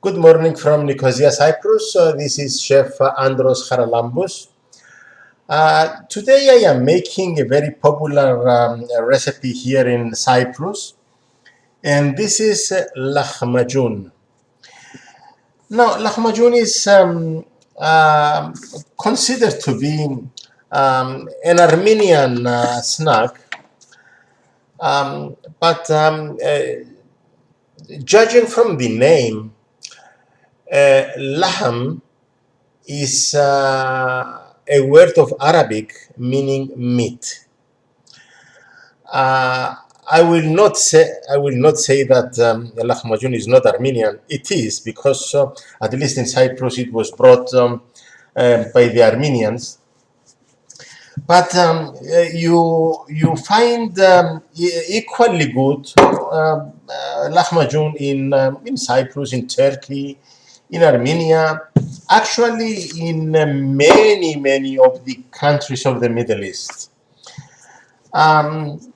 Good morning from Nicosia, Cyprus. This is Chef Andros. Today I am making a very popular recipe here in Cyprus, and this is Lahmajun. Now, Lahmajun is considered to be an Armenian snack, but judging from the name, Lahm is a word of Arabic meaning meat. I will not say that Lahmajun is not Armenian. It is, because at least in Cyprus it was brought by the Armenians. But you find equally good Lahmajun in Cyprus, in Turkey, in Armenia, actually in many of the countries of the Middle East.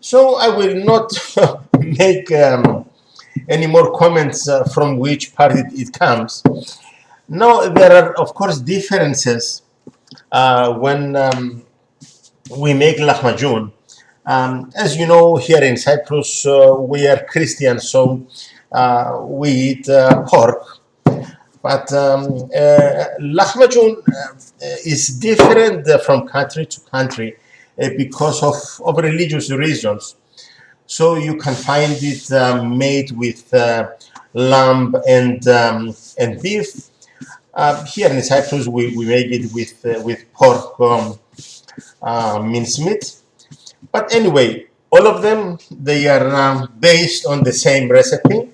So I will not make any more comments from which part it comes. Now, there are, of course, differences when we make lahmajun. As you know, here in Cyprus, we are Christians, so we eat pork. But lahmajun is different from country to country because of religious reasons. So you can find it made with lamb and beef. Here in Cyprus, we make it with pork mincemeat. But anyway, all of them, they are based on the same recipe.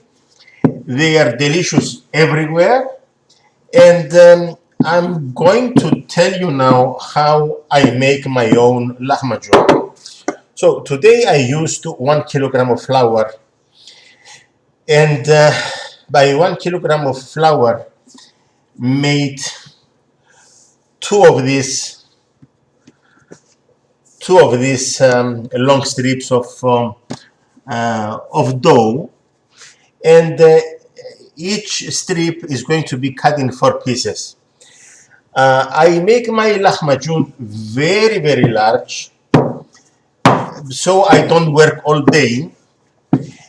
They are delicious everywhere. And I'm going to tell you now how I make my own lahmacun. So today I used 1 kilogram of flour, and by 1 kilogram of flour made two of these long strips of dough, and each strip is going to be cut in 4 pieces. I make my lahmacun very large, so I don't work all day.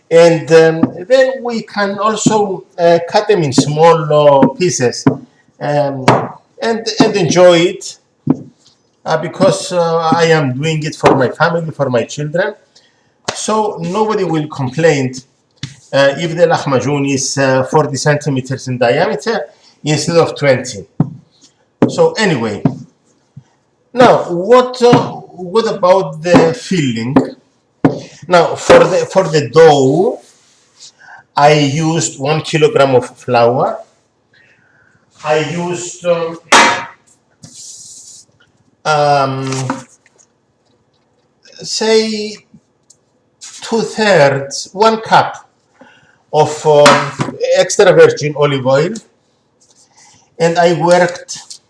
And then we can also cut them in small pieces and enjoy it because I am doing it for my family, for my children. So nobody will complain if the lahmacun is 40 centimeters in diameter instead of 20. So anyway, now what about the filling? Now for the dough, I used 1 kilogram of flour. I used say 2/3, 1 cup of extra virgin olive oil, and I worked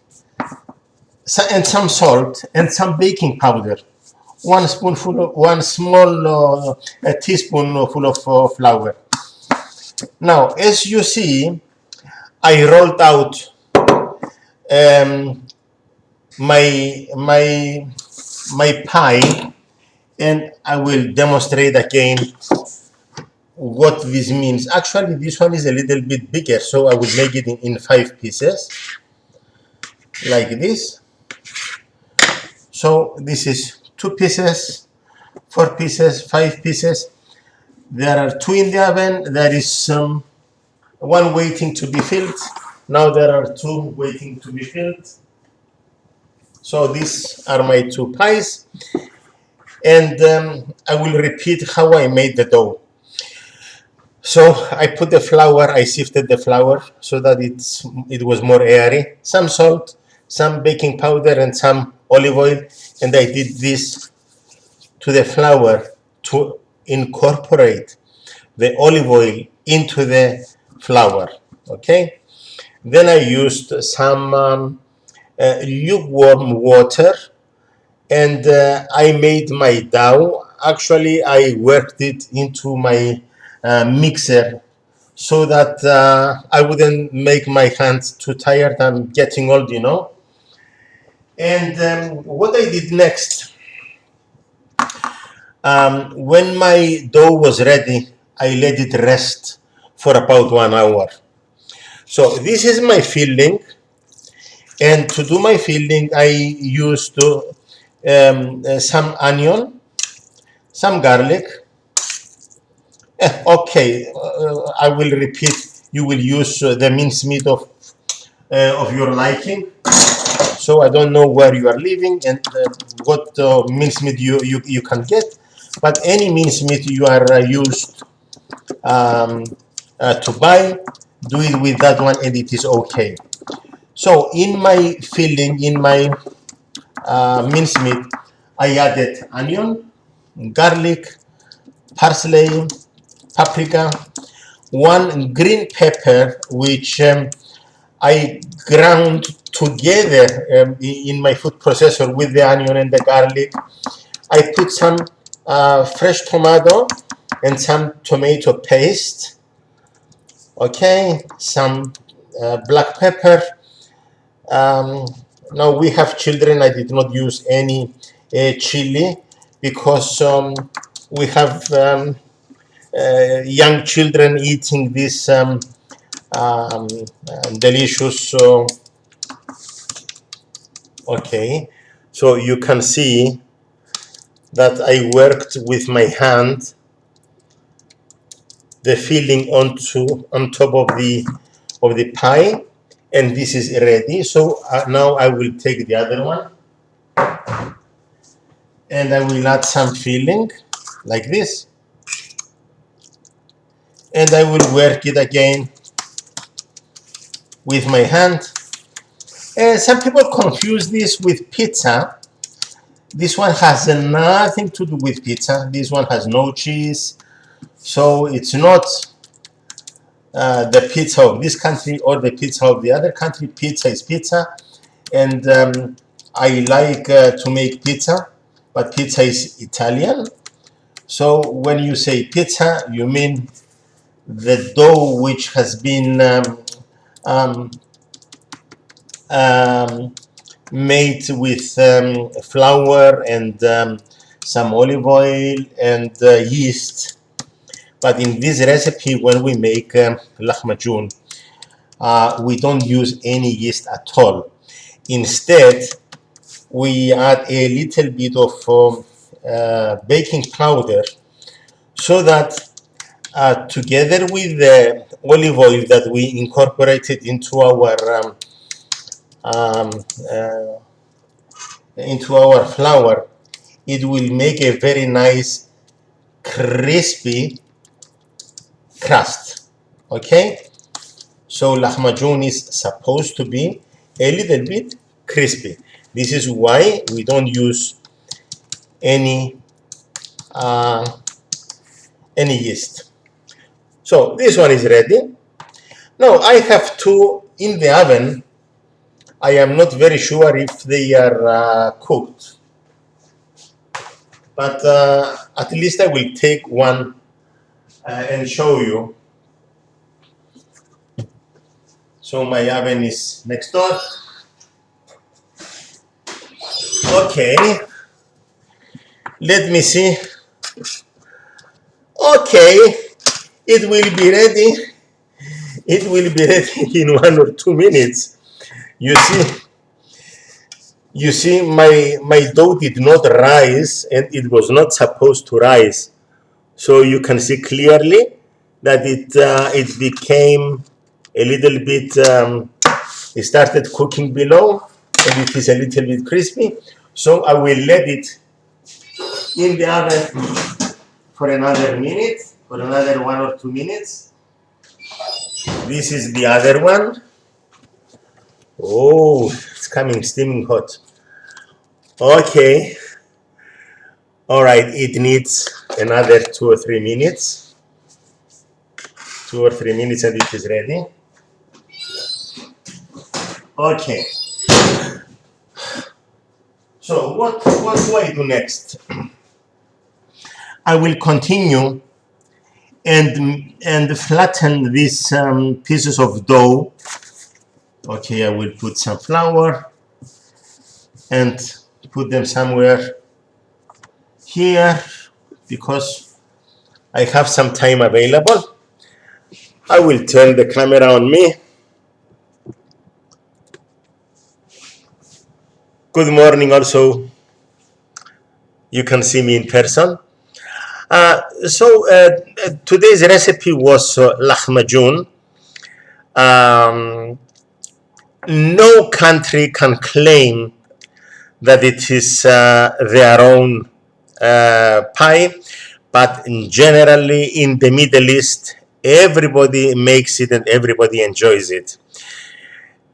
and some salt and some baking powder, one small teaspoonful of flour. Now, as you see, I rolled out my pie, and I will demonstrate again what this means. Actually, this one is a little bit bigger, so I will make it in 5 pieces, like this. So this is 2 pieces, 4 pieces, 5 pieces. There are 2 in the oven. There is one waiting to be filled. Now there are 2 waiting to be filled. So these are my 2 pies. And I will repeat how I made the dough. So I put the flour, I sifted the flour so that it was more airy. Some salt, some baking powder, and some olive oil. And I did this to the flour to incorporate the olive oil into the flour. Okay. Then I used some lukewarm water, and I made my dough. Actually, I worked it into my mixer so that I wouldn't make my hands too tired. I'm getting old, you know. And what I did next, when my dough was ready, I let it rest for about 1 hour. So this is my filling, and to do my filling, I used some onion, some garlic. Okay, I will repeat. You will use the mincemeat of your liking. So I don't know where you are living and what mincemeat you can get, but any mincemeat you are used to buy, do it with that one and it is okay. So in my filling, in my mincemeat, I added onion, garlic, parsley, paprika, one green pepper, which I ground together in my food processor with the onion and the garlic. I put some fresh tomato and some tomato paste. Okay, some black pepper. Now we have children. I did not use any chili because we have young children eating this delicious. Okay, so you can see that I worked with my hand the filling on top of the pie, and this is ready. So now I will take the other one and I will add some filling like this, and I will work it again with my hand. Some people confuse this with pizza. This one has nothing to do with pizza. This one has no cheese, so it's not the pizza of this country or the pizza of the other country. Pizza is pizza, and I like to make pizza, but pizza is Italian. So when you say pizza, you mean the dough which has been um, um, made with flour and some olive oil and yeast. But in this recipe, when we make lahmajun, we don't use any yeast at all. Instead, we add a little bit of baking powder so that together with the olive oil that we incorporated um, uh, into our flour, it will make a very nice crispy crust. Okay, so lahmajun is supposed to be a little bit crispy. This is why we don't use any uh, any yeast. So this one is ready. Now I have two in the oven. I am not very sure if they are cooked, but at least I will take one and show you. So my oven is next door. Okay, let me see. Okay, it will be ready. It will be ready in 1 or 2 minutes. You see, my dough did not rise, and it was not supposed to rise. So you can see clearly that it became a little bit. It started cooking below, and it is a little bit crispy. So I will let it in the oven for another minute, for another 1 or 2 minutes. This is the other one. Oh, it's coming steaming hot. Okay. All right, it needs another 2 or 3 minutes. 2 or 3 minutes and it is ready. Okay. So what do I do next? I will continue and flatten these pieces of dough. Okay, I will put some flour and put them somewhere here because I have some time available. I will turn the camera on me. Good morning also. You can see me in person. Today's recipe was Lahmajun. No country can claim that it is their own pie, but generally in the Middle East, everybody makes it and everybody enjoys it.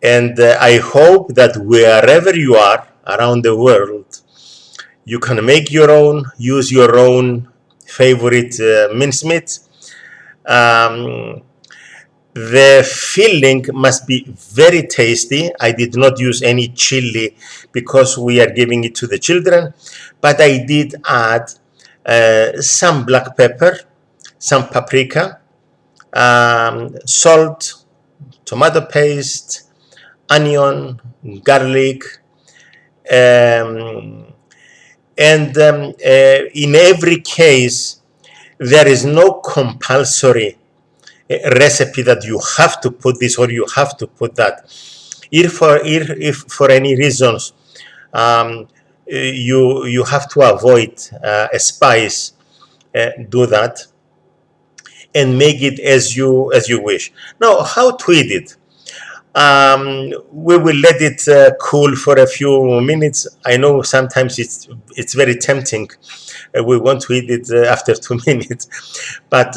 And I hope that wherever you are around the world, you can make your own, use your own favorite mincemeat. The filling must be very tasty. I did not use any chili because we are giving it to the children, but I did add some black pepper, some paprika, salt, tomato paste, onion, garlic, in every case, there is no compulsory recipe that you have to put this or you have to put that. If for any reasons you have to avoid a spice, do that and make it as you wish. Now, how to eat it? We will let it cool for a few minutes. I know sometimes it's very tempting. We want to eat it after 2 minutes, but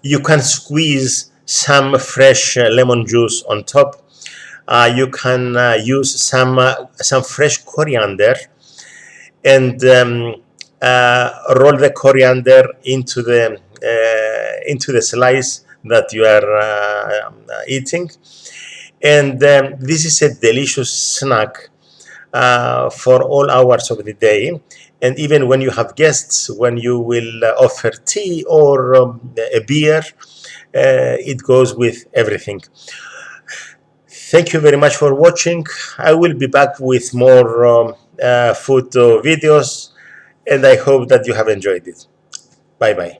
you can squeeze some fresh lemon juice on top. You can use some fresh coriander and roll the coriander into the slice that you are eating. And this is a delicious snack for all hours of the day. And even when you have guests, when you will offer tea or a beer, it goes with everything. Thank you very much for watching. I will be back with more food videos, and I hope that you have enjoyed it. Bye bye.